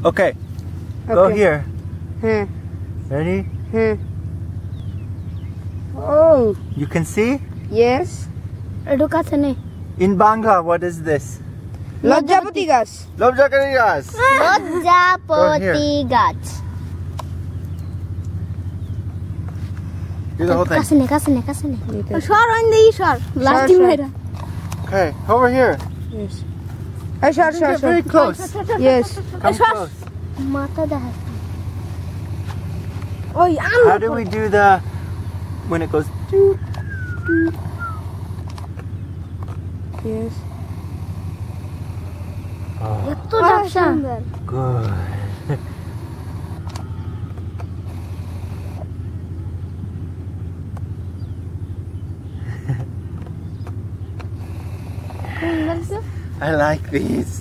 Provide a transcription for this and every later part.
Okay. Go here. হ্যাঁ Ready? হ্যাঁ Oh You can see? yes ado কাছে নেই In Bangla, what is this? লজ্জাপতি গাছ Lobjakari gas. লজ্জাপতি গাছ Do the whole thing. কাছে নে সর ওই দিই সর লাস্টিং হইরা Okay, over here. yes এই সর Get very close. yes Come close. মাথা দেখা ওই How do we do the when it goes? yes এত ঝাপসা Good. I like these.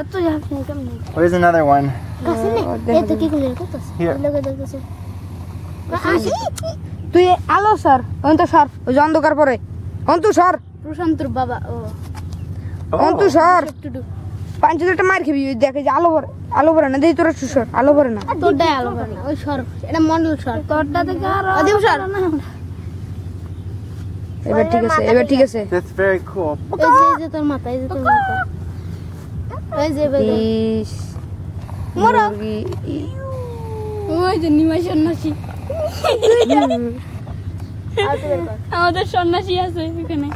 এত ঝাপসা কেমন Where's another one? কাছে নে এত কি করে করতেছ Here. লাগা দেখতেছ তুই আলো সর অন্ত সর ওই যে অন্ধকার পরে অন্ত সর প্রশান্তর বাবা ও অন্ত সর পাঁচটা মার খাবি ওই দেখে যে আলো পরে না দেই তোরা সর আলো পরে না তোরটাই আলো না ওই সর এটা মন্ডল সর তোরটা থেকে আর আদিম সর এবার ঠিক আছে That's very cool. এই যে তোর মাথা এই যে তোর মাথা এই যে বেগে ইস মরা মুরগি ওই যে নিমাই সন্ন্যাসী আমাদের সন্ন্যাসী আছে এখানে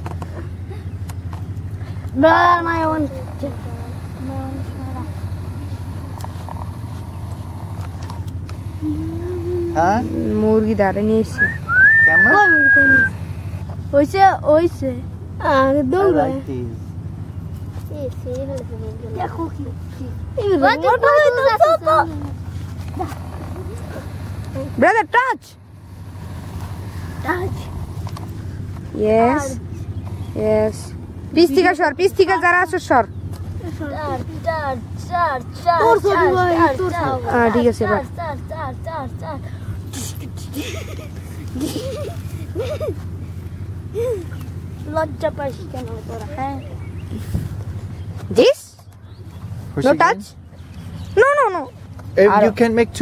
Huh? মুরগি দাঁড়ে নিয়ে এসছি Camera? ওইছে আর I দৌড় like these. দেখো কি ব্রাদার টাচ ইয়েস পিস থেকে যারা আছো সর ঠিক আছে এবার লজ্জা পাইস কেন তোরা হ্যাঁ this Push no again. Touch no You can make two.